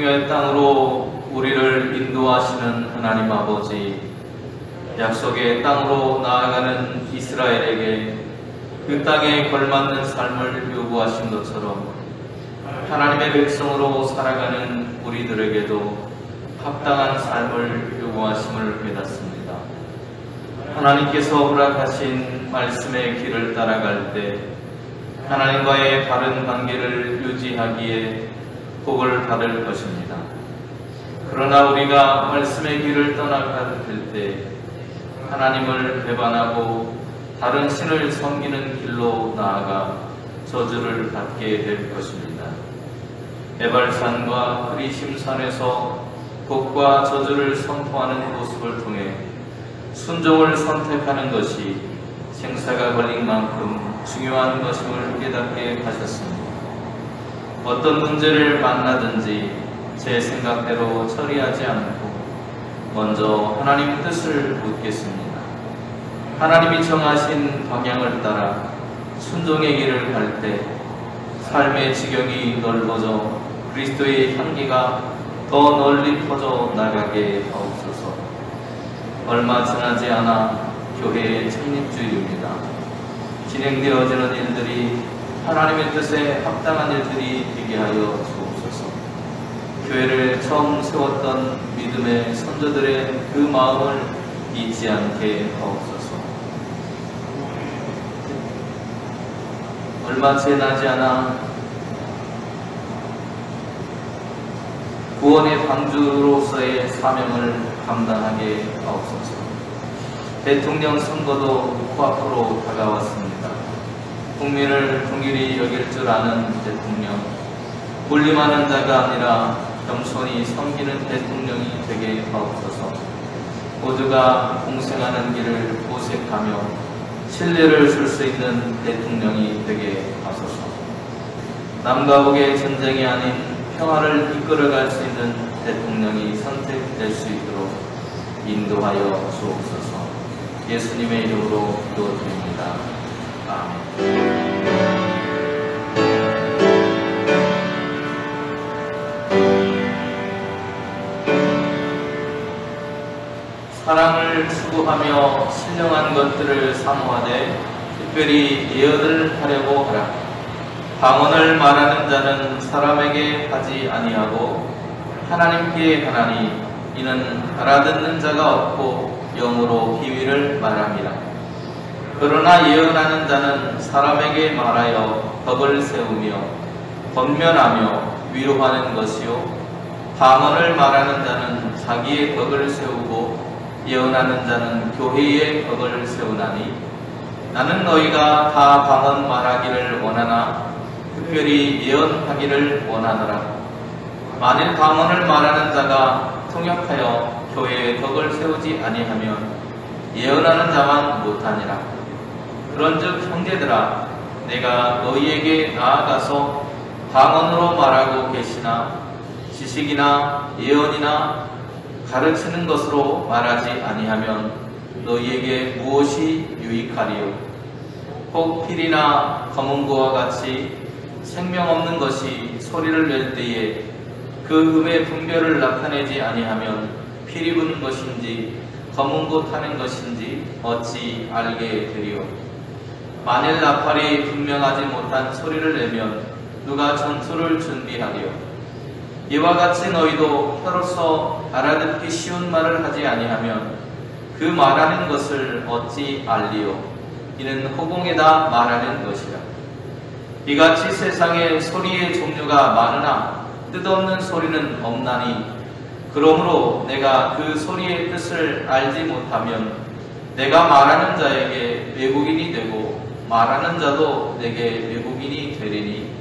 생명의 땅으로 우리를 인도하시는 하나님 아버지, 약속의 땅으로 나아가는 이스라엘에게 그 땅에 걸맞는 삶을 요구하신 것처럼 하나님의 백성으로 살아가는 우리들에게도 합당한 삶을 요구하심을 깨닫습니다. 하나님께서 허락하신 말씀의 길을 따라갈 때 하나님과의 바른 관계를 유지하기에 복을 받을 것입니다. 그러나 우리가 말씀의 길을 떠나갈 때 하나님을 배반하고 다른 신을 섬기는 길로 나아가 저주를 받게 될 것입니다. 에발산과 그리심산에서 복과 저주를 선포하는 모습을 통해 순종을 선택하는 것이 생사가 걸린 만큼 중요한 것임을 깨닫게 하셨습니다. 어떤 문제를 만나든지 제 생각대로 처리하지 않고 먼저 하나님 뜻을 묻겠습니다. 하나님이 정하신 방향을 따라 순종의 길을 갈 때 삶의 지경이 넓어져 그리스도의 향기가 더 널리 퍼져 나가게 하옵소서. 얼마 지나지 않아 교회의 창립주일입니다. 진행되어지는 일들이 하나님의 뜻에 합당한 일들이 되게 하여 주옵소서. 교회를 처음 세웠던 믿음의 선조들의 그 마음을 잊지 않게 하옵소서. 얼마 지나지 않아 구원의 방주로서의 사명을 감당하게 하옵소서. 대통령 선거도 코앞으로 다가왔습니다. 국민을 긍휼히 여길 줄 아는 대통령, 군림하는 자가 아니라 겸손히 섬기는 대통령이 되게 하옵소서. 모두가 공생하는 길을 모색하며 신뢰를 줄 수 있는 대통령이 되게 하소서. 남과 북의 전쟁이 아닌 평화를 이끌어갈 수 있는 대통령이 선택될 수 있도록 인도하여 주옵소서. 예수님의 이름으로 기도드립니다. 아멘. 사랑을 추구하며 신령한 것들을 사모하되 특별히 예언을 하려고 하라. 방언을 말하는 자는 사람에게 하지 아니하고 하나님께 하나니 이는 알아듣는 자가 없고 영으로 비밀을 말함이라. 그러나 예언하는 자는 사람에게 말하여 덕을 세우며 권면하며 위로하는 것이요 방언을 말하는 자는 자기의 덕을 세우고 예언하는 자는 교회의 덕을 세우나니 나는 너희가 다 방언 말하기를 원하나 특별히 예언하기를 원하노라. 만일 방언을 말하는 자가 통역하여 교회의 덕을 세우지 아니하면 예언하는 자만 못하니라. 그런즉 형제들아, 내가 너희에게 나아가서 방언으로 말하고 계시나 지식이나 예언이나 가르치는 것으로 말하지 아니하면 너희에게 무엇이 유익하리요? 혹 필이나 검은고와 같이 생명 없는 것이 소리를 낼 때에 그 음의 분별을 나타내지 아니하면 피리 부는 것인지 검은고 타는 것인지 어찌 알게 되리요? 만일 나팔이 분명하지 못한 소리를 내면 누가 전투를 준비하리요? 이와 같이 너희도 혀로서 알아듣기 쉬운 말을 하지 아니하면 그 말하는 것을 어찌 알리요? 이는 허공에다 말하는 것이라. 이같이 세상에 소리의 종류가 많으나 뜻없는 소리는 없나니 그러므로 내가 그 소리의 뜻을 알지 못하면 내가 말하는 자에게 외국인이 되고 말하는 자도 내게 외국인이 되리니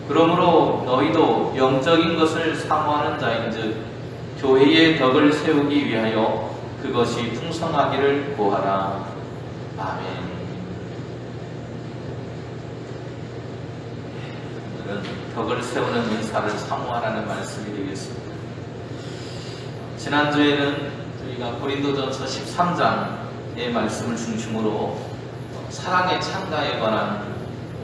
그러므로 너희도 영적인 것을 사모하는 자인즉 교회의 덕을 세우기 위하여 그것이 풍성하기를 구하라. 아멘. 오늘은 덕을 세우는 인사를 사모하라는 말씀이 되겠습니다. 지난주에는 저희가 고린도전서 13장의 말씀을 중심으로 사랑의 창가에 관한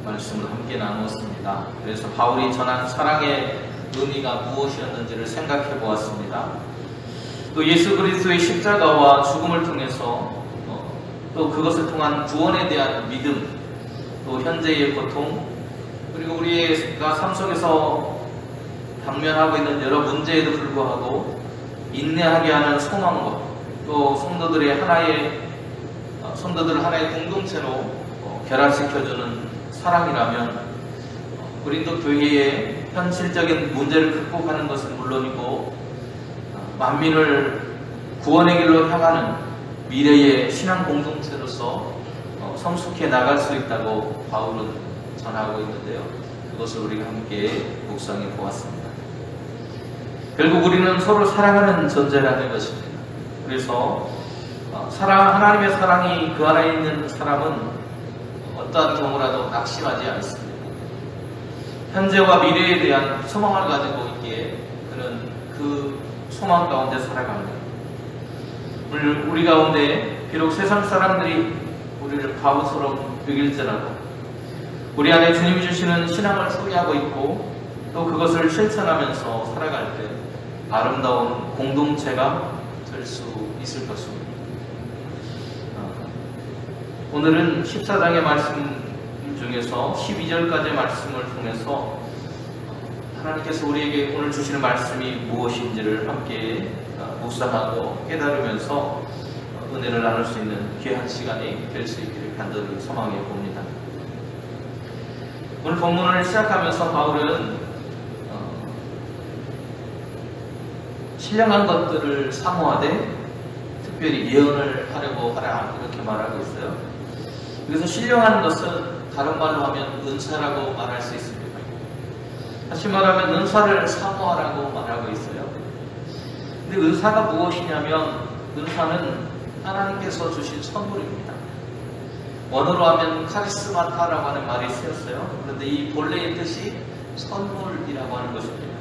말씀을 함께 나누었습니다. 그래서 바울이 전한 사랑의 의미가 무엇이었는지를 생각해 보았습니다. 또 예수 그리스도의 십자가와 죽음을 통해서 또 그것을 통한 구원에 대한 믿음, 또 현재의 고통, 그리고 우리가 삶 속에서 당면하고 있는 여러 문제에도 불구하고 인내하게 하는 소망과 또 성도들을 하나의 공동체로 결합시켜주는 사랑이라면 고린도 교회의 현실적인 문제를 극복하는 것은 물론이고 만민을 구원의 길로 향하는 미래의 신앙 공동체로서 성숙해 나갈 수 있다고 바울은 전하고 있는데요. 그것을 우리가 함께 묵상해 보았습니다. 결국 우리는 서로 사랑하는 존재라는 것입니다. 그래서 하나님의 사랑이 그 안에 있는 사람은 어떠한 경우라도 낙심하지 않습니다. 현재와 미래에 대한 소망을 가지고 있기에 그는 그 소망 가운데 살아갑니다. 오늘 우리 가운데 비록 세상 사람들이 우리를 바보처럼 여길지라도 우리 안에 주님이 주시는 신앙을 소유하고 있고 또 그것을 실천하면서 살아갈 때 아름다운 공동체가 될 수 있을 것입니다. 오늘은 14장의 말씀 중에서 12절까지의 말씀을 통해서 하나님께서 우리에게 오늘 주시는 말씀이 무엇인지를 함께 묵상하고 깨달으면서 은혜를 나눌 수 있는 귀한 시간이 될 수 있기를 간절히 소망해 봅니다. 오늘 본문을 시작하면서 바울은 신령한 것들을 사모하되 특별히 예언을 하려고 하라 이렇게 말하고 있어요. 그래서 신령한 것은 다른 말로 하면 은사라고 말할 수 있습니다. 다시 말하면 은사를 사모하라고 말하고 있어요. 근데 은사가 무엇이냐면 은사는 하나님께서 주신 선물입니다. 원어로 하면 카리스마타라고 하는 말이 쓰였어요. 그런데 이 본래의 뜻이 선물이라고 하는 것입니다.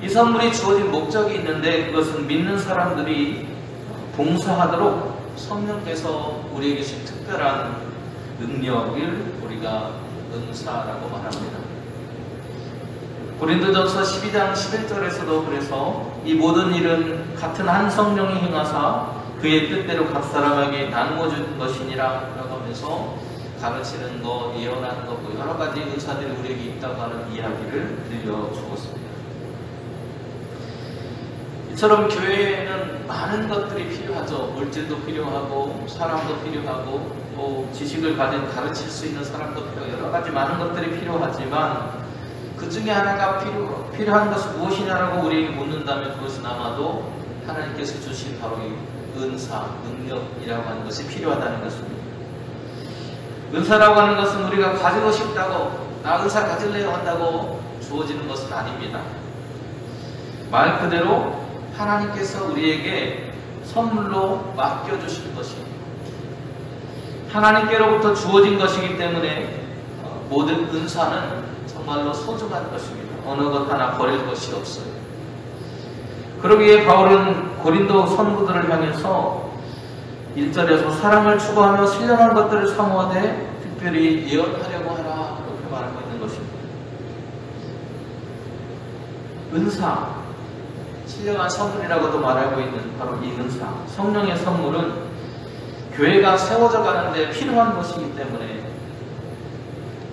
이 선물이 주어진 목적이 있는데 그것은 믿는 사람들이 봉사하도록 성령께서 우리에게 주신 특별한 능력을 우리가 은사라고 말합니다. 고린도전서 12장 11절에서도 그래서 이 모든 일은 같은 한 성령이 행하사 그의 뜻대로 각 사람에게 나누어 준 것이니라 라고 하면서 가르치는 것, 예언하는 것, 여러 가지 은사들이 우리에게 있다고 하는 이야기를 들려주었습니다. 이처럼 교회에는 많은 것들이 필요하죠. 물질도 필요하고 사람도 필요하고 또 지식을 가진 가르칠 수 있는 사람도 필요하고 여러 가지 많은 것들이 필요하지만 그 중에 하나가 필요한 것은 무엇이냐라고 우리에게 묻는다면 그것은 아마도 하나님께서 주신 바로 이 은사, 능력이라고 하는 것이 필요하다는 것입니다. 은사라고 하는 것은 우리가 가지고 싶다고 나 은사 가질래요 한다고 주어지는 것은 아닙니다. 말 그대로 하나님께서 우리에게 선물로 맡겨주신 것입니다. 하나님께로부터 주어진 것이기 때문에 모든 은사는 정말로 소중한 것입니다. 어느 것 하나 버릴 것이 없어요. 그러기에 바울은 고린도 성도들을 향해서 1절에서 사랑을 추구하며 신령한 것들을 사모하되 특별히 예언하려고 하라 이렇게 말하고 있는 것입니다. 은사, 신령한 선물이라고도 말하고 있는 바로 이 은사, 성령의 선물은 교회가 세워져 가는데 필요한 것이기 때문에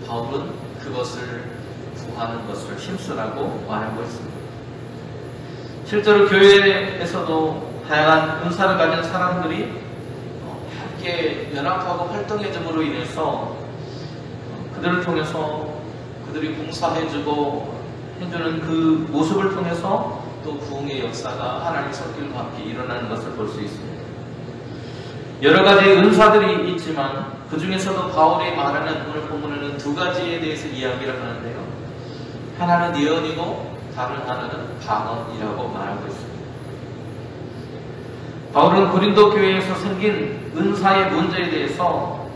바울은 그것을 구하는 것을 힘쓰라고 말하고 있습니다. 실제로 교회에서도 다양한 은사를 가진 사람들이 함께 연합하고 활동해줌으로 인해서 그들을 통해서 그들이 봉사해주고 해주는 그 모습을 통해서 또 부흥의 역사가 하나님의 손길과 함께 일어나는 것을 볼 수 있습니다. 여러 가지 은사들이 있지만 그 중에서도 바울이 말하는 오늘 본문에는 두 가지에 대해서 이야기를 하는데요. 하나는 예언이고 다른 하나는 방언이라고 말하고 있습니다. 바울은 고린도 교회에서 생긴 은사의 문제에 대해서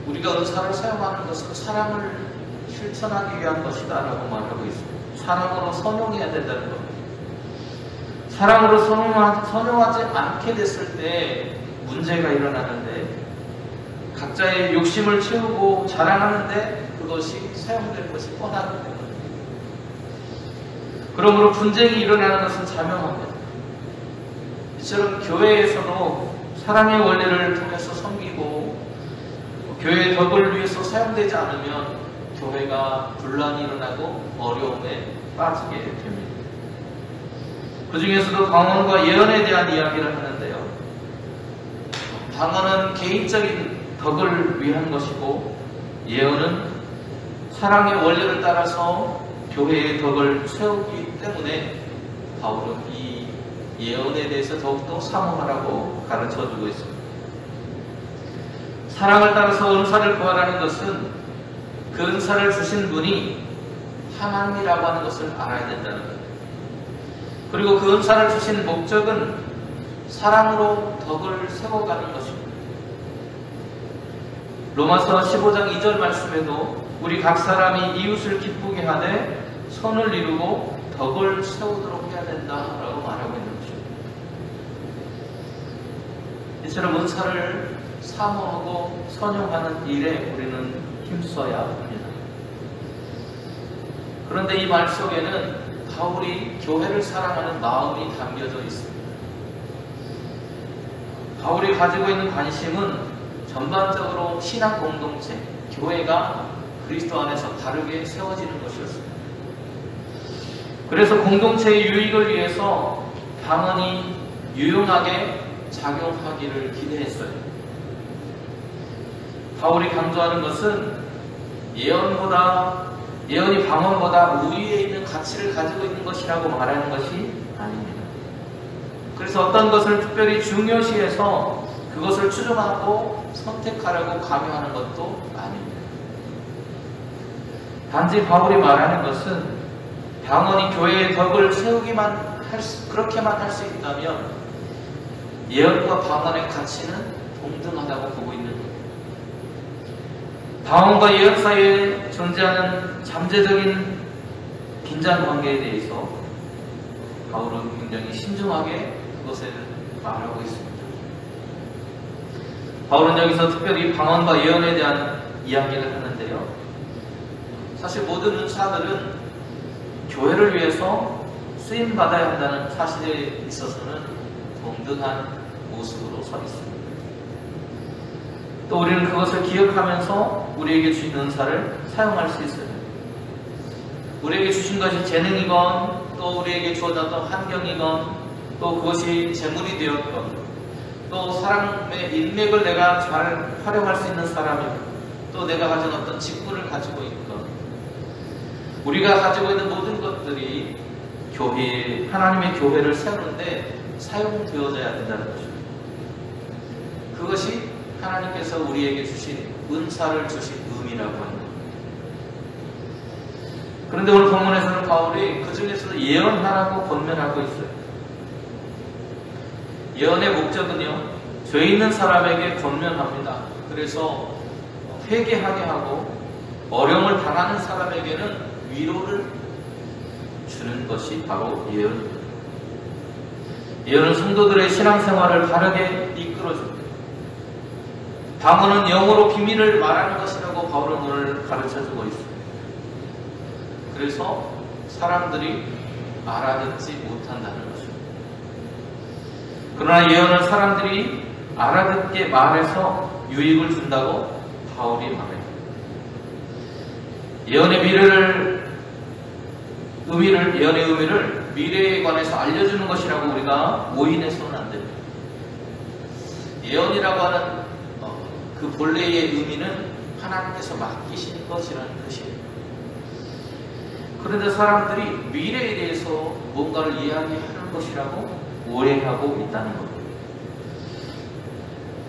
우리가 은사를 사용하는 것은 사랑을 실천하기 위한 것이다 라고 말하고 있습니다. 사랑으로 선용해야 된다는 겁니다. 사랑으로 선용하지 않게 됐을 때 문제가 일어나는데 각자의 욕심을 채우고 자랑하는데 그 그것이 사용될 것이 뻔하기 때문에. 그러므로 분쟁이 일어나는 것은 자명합니다. 이처럼 교회에서도 사랑의 원리를 통해서 섬기고 교회의 덕을 위해서 사용되지 않으면 교회가 분란이 일어나고 어려움에 빠지게 됩니다. 그 중에서도 방언과 예언에 대한 이야기를 하는데요. 방언은 개인적인 덕을 위한 것이고 예언은 사랑의 원리를 따라서 교회의 덕을 세우기 때문에 바울은 이 예언에 대해서 더욱더 사모하라고 가르쳐주고 있습니다. 사랑을 따라서 은사를 구하라는 것은 그 은사를 주신 분이 하나님이라고 하는 것을 알아야 된다는 거예요. 그리고 그 은사를 주신 목적은 사랑으로 덕을 세워가는 것입니다. 로마서 15장 2절 말씀에도 우리 각 사람이 이웃을 기쁘게 하되 선을 이루고 덕을 세우도록 해야 된다라고 말하고 있는 것입니다. 이처럼 은사를 사모하고 선용하는 일에 우리는 힘써야 합니다. 그런데 이 말 속에는 바울이 교회를 사랑하는 마음이 담겨져 있습니다. 바울이 가지고 있는 관심은 전반적으로 신앙 공동체, 교회가 그리스도 안에서 바르게 세워지는 것이었습니다. 그래서 공동체의 유익을 위해서 방언이 유용하게 작용하기를 기대했어요. 바울이 강조하는 것은 예언이 방언보다 우위에 있는 가치를 가지고 있는 것이라고 말하는 것이 아닙니다. 그래서 어떤 것을 특별히 중요시해서 그것을 추종하고 선택하려고 강요하는 것도 아닙니다. 단지 바울이 말하는 것은 방언이 교회의 덕을 세우기만 그렇게만 할 수 있다면 예언과 방언의 가치는 동등하다고 보고 있는 거예요. 방언과 예언 사이에 존재하는 잠재적인 긴장 관계에 대해서 바울은 굉장히 신중하게 그것을 말하고 있습니다. 바울은 여기서 특별히 방언과 예언에 대한 이야기를 하는데요. 사실 모든 은사들은 교회를 위해서 쓰임받아야 한다는 사실에 있어서는 동등한 모습으로 서 있습니다. 또 우리는 그것을 기억하면서 우리에게 주신 은사를 사용할 수 있어요. 우리에게 주신 것이 재능이건 또 우리에게 주어졌던 환경이건 또 그것이 재물이 되었건 또 사람의 인맥을 내가 잘 활용할 수 있는 사람이건 또 내가 가진 어떤 직분을 가지고 있건 우리가 가지고 있는 모든 것들이 하나님의 교회를 세우는데 사용되어져야 된다는 것입니다. 그것이 하나님께서 우리에게 주신 은사를 주신 의미라고 하는 겁니다. 그런데 오늘 본문에서는 바울이 그 중에서도 예언하라고 권면하고 있어요. 예언의 목적은요, 죄 있는 사람에게 권면합니다. 그래서 회개하게 하고 어려움을 당하는 사람에게는 위로를 주는 것이 바로 예언입니다. 예언은 성도들의 신앙생활을 바르게 이끌어줍니다. 방언은 영어로 비밀을 말하는 것이라고 바울은 오늘 가르쳐주고 있습니다. 그래서 사람들이 알아듣지 못한다는 것입니다. 그러나 예언은 사람들이 알아듣게 말해서 유익을 준다고 바울이 말합니다. 예언의 의미를 미래에 관해서 알려주는 것이라고 우리가 오인해서는 안 됩니다. 예언이라고 하는 그 본래의 의미는 하나님께서 맡기신 것이라는 뜻입니다. 그런데 사람들이 미래에 대해서 뭔가를 이야기하는 것이라고 오해하고 있다는 겁니다.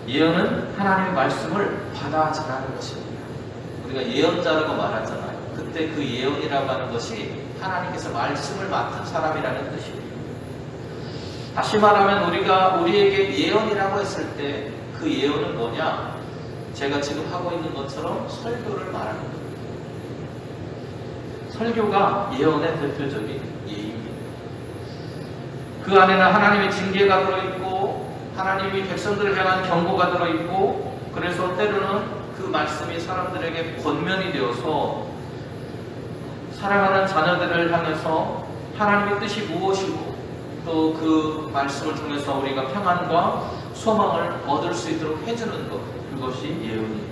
예언은 하나님의 말씀을 받아 전하는 것입니다. 우리가 예언자라고 말하잖아요. 그때 그 예언이라고 하는 것이 하나님께서 말씀을 맡은 사람이라는 뜻입니다. 다시 말하면 우리에게 예언이라고 했을 때 그 예언은 뭐냐? 제가 지금 하고 있는 것처럼 설교를 말하는 겁니다. 설교가 예언의 대표적인 예입니다. 그 안에는 하나님의 징계가 들어있고 하나님이 백성들을 향한 경고가 들어있고 그래서 때로는 그 말씀이 사람들에게 권면이 되어서 사랑하는 자녀들을 향해서 하나님의 뜻이 무엇이고 또 그 말씀을 통해서 우리가 평안과 소망을 얻을 수 있도록 해주는 것, 그것이 예언이에요.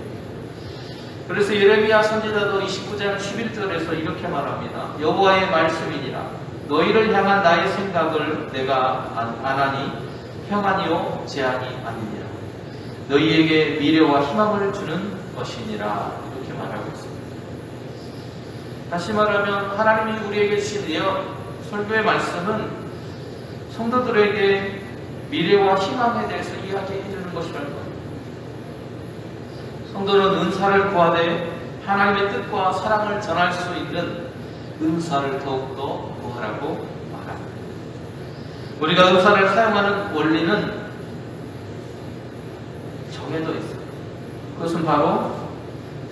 그래서 예레미야 선지자도 29장 11절에서 이렇게 말합니다. 여호와의 말씀이니라. 너희를 향한 나의 생각을 내가 안하니 평안이요 재앙이 아니니라. 너희에게 미래와 희망을 주는 것이니라. 이렇게 말하고 있습니다. 다시 말하면 하나님이 우리에게 주신 예언, 설교의 말씀은 성도들에게 미래와 희망에 대해서 이야기해 주는 것이라는 거예요. 성도는 은사를 구하되 하나님의 뜻과 사랑을 전할 수 있는 은사를 더욱더 구하라고 말합니다. 우리가 은사를 사용하는 원리는 정해져 있어요. 그것은 바로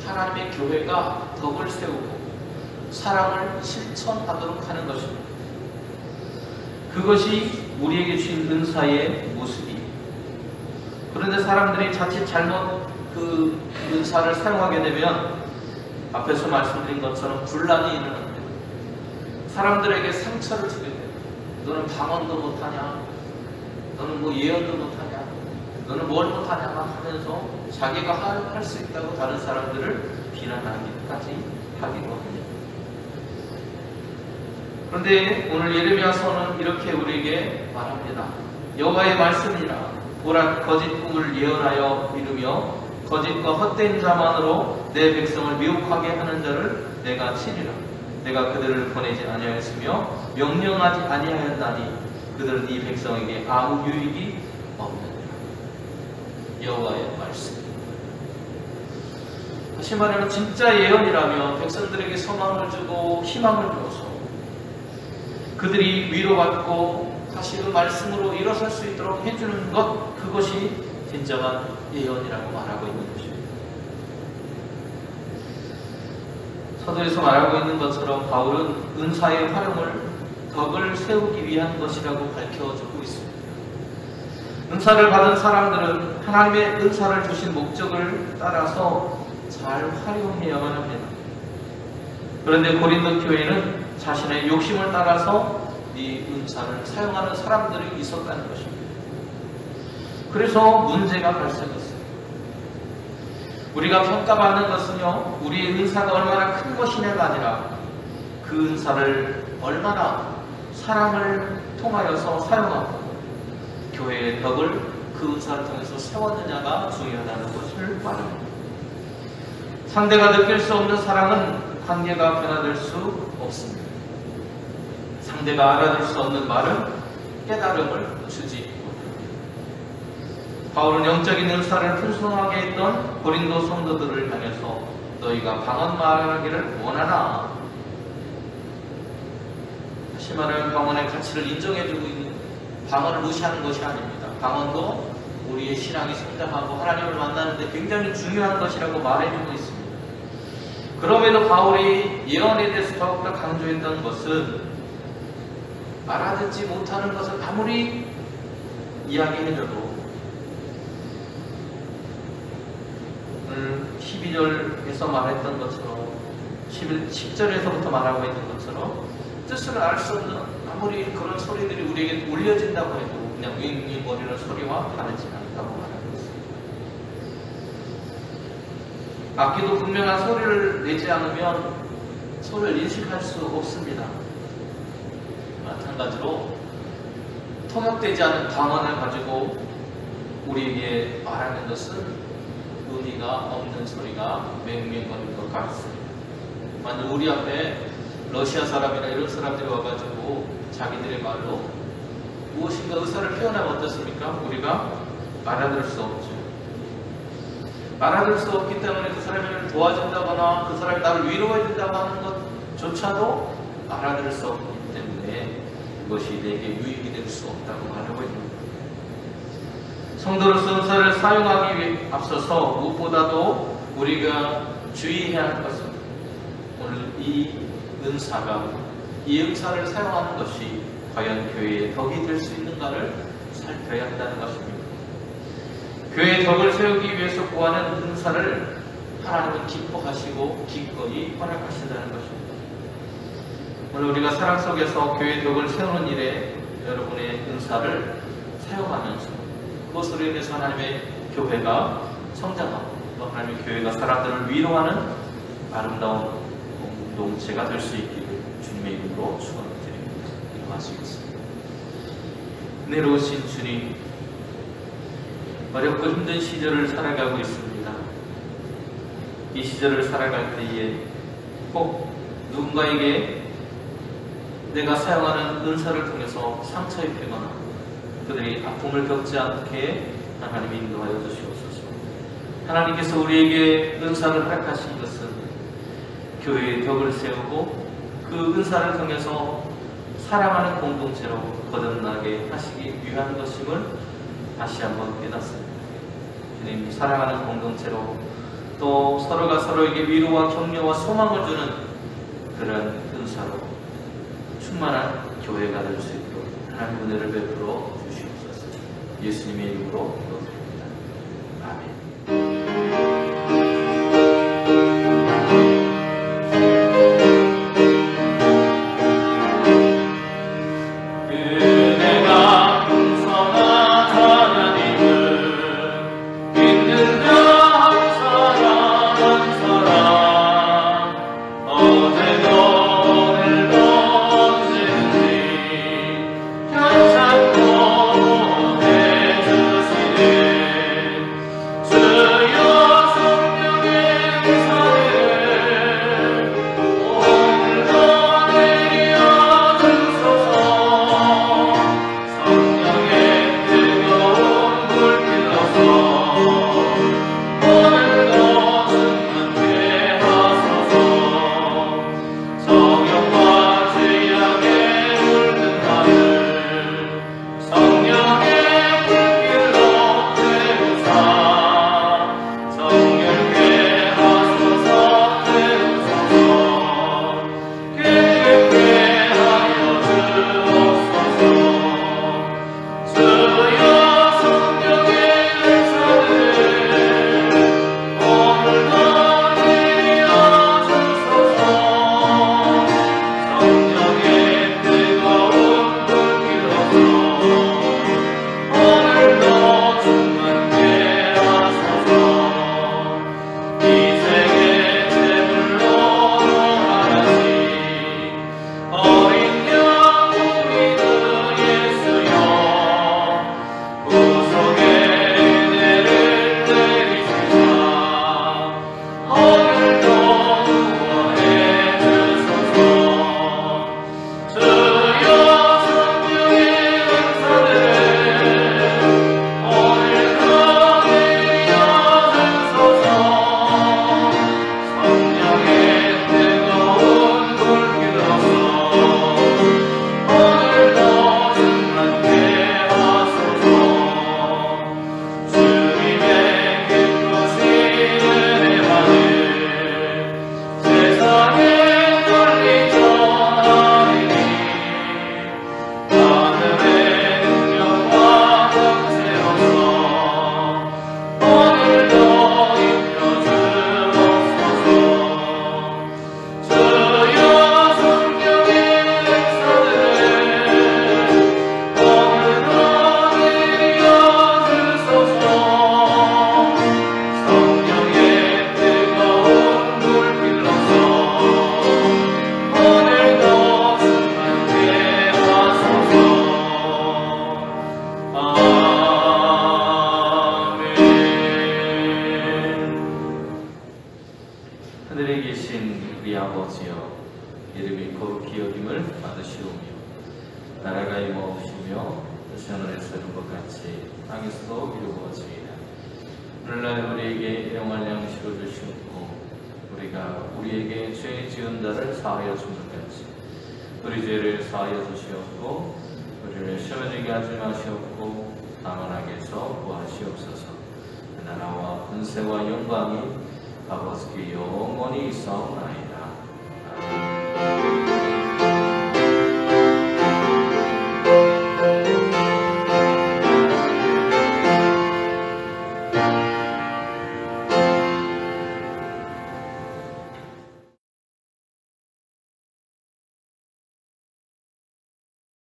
하나님의 교회가 덕을 세우고 사랑을 실천하도록 하는 것입니다. 그것이 우리에게 주신 은사의 모습이에요. 그런데 사람들이 자칫 잘못 그 은사를 사용하게 되면 앞에서 말씀드린 것처럼 분란이 일어납니다. 사람들에게 상처를 주게 돼요. 너는 방언도 못하냐? 너는 뭐 예언도 못하냐? 너는 뭘 못하냐? 막 하면서 자기가 할 수 있다고 다른 사람들을 비난하기까지 하기도 합니다. 그런데 오늘 예레미야서는 이렇게 우리에게 말합니다. 여호와의 말씀이라 보라 거짓 꿈을 예언하여 이루며 거짓과 헛된 자만으로 내 백성을 미혹하게 하는 자를 내가 치리라. 내가 그들을 보내지 아니하였으며 명령하지 아니하였나니 그들은 이 백성에게 아무 유익이 없느니라. 여호와의 말씀. 다시 말하면 진짜 예언이라면 백성들에게 소망을 주고 희망을 주어서 그들이 위로받고 다시 그 말씀으로 일어설 수 있도록 해주는 것, 그것이 진정한 예언이라고 말하고 있는 것입니다. 서두에서 말하고 있는 것처럼 바울은 은사의 활용을 덕을 세우기 위한 것이라고 밝혀주고 있습니다. 은사를 받은 사람들은 하나님의 은사를 주신 목적을 따라서 잘 활용해야만 합니다. 그런데 고린도 교회는 자신의 욕심을 따라서 이 은사를 사용하는 사람들이 있었다는 것입니다. 그래서 문제가 발생했어요. 우리가 평가받는 것은요, 우리의 은사가 얼마나 큰 것이냐가 아니라 그 은사를 얼마나 사랑을 통하여서 사용하고 교회의 덕을 그 은사를 통해서 세웠느냐가 중요하다는 것을 말합니다. 상대가 느낄 수 없는 사랑은 관계가 변화될 수 없습니다. 상대가 알아들 수 없는 말은 깨달음을 주지 못합니다. 바울은 영적인 은사를 풍성하게 했던 고린도 성도들을 향해서 너희가 방언 말하기를 원하나? 다시 말하면 방언의 가치를 인정해주고 있는, 방언을 무시하는 것이 아닙니다. 방언도 우리의 신앙이 성장하고 하나님을 만나는데 굉장히 중요한 것이라고 말해주고 있습니다. 그럼에도 바울이 예언에 대해서 더욱더 강조했던 것은 알아듣지 못하는 것을 아무리 이야기해줘도 오늘 12절에서 말했던 것처럼 10절에서부터 말하고 있는 것처럼 뜻을 알 수 없는 아무리 그런 소리들이 우리에게 울려진다고 해도 그냥 윙윙거리는 소리와 다르지 않다고 말하고 있습니다. 악기도 분명한 소리를 내지 않으면 소리를 인식할 수 없습니다. 마찬가지로 통역되지 않은 방언을 가지고 우리에게 말하는 것은 의미가 없는 소리가 맹맹거리는 것 같습니다. 만약 우리 앞에 러시아 사람이나 이런 사람들이 와가지고 자기들의 말로 무엇인가 의사를 표현하면 어떻습니까? 우리가 알아들을 수 없죠. 알아들을 수 없기 때문에 그 사람을 도와준다거나 그 사람이 나를 위로해준다고 하는 것조차도 알아들을 수 없기 때문에 그것이 내게 유익이 될 수 없다고 말하고 있습니다. 성도로서 은사를 사용하기 위해 앞서서 무엇보다도 우리가 주의해야 할 것은 오늘 이 은사를 사용하는 것이 과연 교회의 덕이 될 수 있는가를 살펴야 한다는 것입니다. 교회의 덕을 세우기 위해서 구하는 은사를 하나님은 기뻐하시고 기꺼이 허락하신다는 것입니다. 오늘 우리가 사랑 속에서 교회 덕을 세우는 일에 여러분의 은사를 사용하면서 그것으로 인해서 하나님의 교회가 성장하고 또 하나님의 교회가 사람들을 위로하는 아름다운 공동체가 될 수 있기를 주님의 이름으로 축원드립니다. 기도하시겠습니다. 은혜로우신 주님, 어렵고 힘든 시절을 살아가고 있습니다. 이 시절을 살아갈 때에 꼭 누군가에게 내가 사용하는 은사를 통해서 상처 입히거나 그들이 아픔을 겪지 않게 하나님이 인도하여 주시옵소서. 하나님께서 우리에게 은사를 허락하신 것은 교회의 덕을 세우고 그 은사를 통해서 사랑하는 공동체로 거듭나게 하시기 위한 것임을 다시 한번 깨닫습니다. 주님, 사랑하는 공동체로 또 서로가 서로에게 위로와 격려와 소망을 주는 그런 은사로 충만한 교회가 될 수 있도록 하나님 은혜를 베풀어 주시옵소서. 예수님의 이름으로 기도드립니다. 아멘. 하늘에 계신 우리 아버지여, 이름이 거룩히 여김을 받으시오며 나라가 임하옵시며 뜻이 하늘에서 이룬 것 같이 땅에서도 이루어지이다. 오늘날 우리에게 일용할 양식을 주시옵고 우리가 우리에게 죄 지은 자를 사하여 준 것 같이 우리 죄를 사하여 주시옵고 우리를 시험에 들게 하지 마시옵고 다만 악에서 구하시옵소서. 나라와 권세와 영광이 아버지께 영원히 있사옵나이다.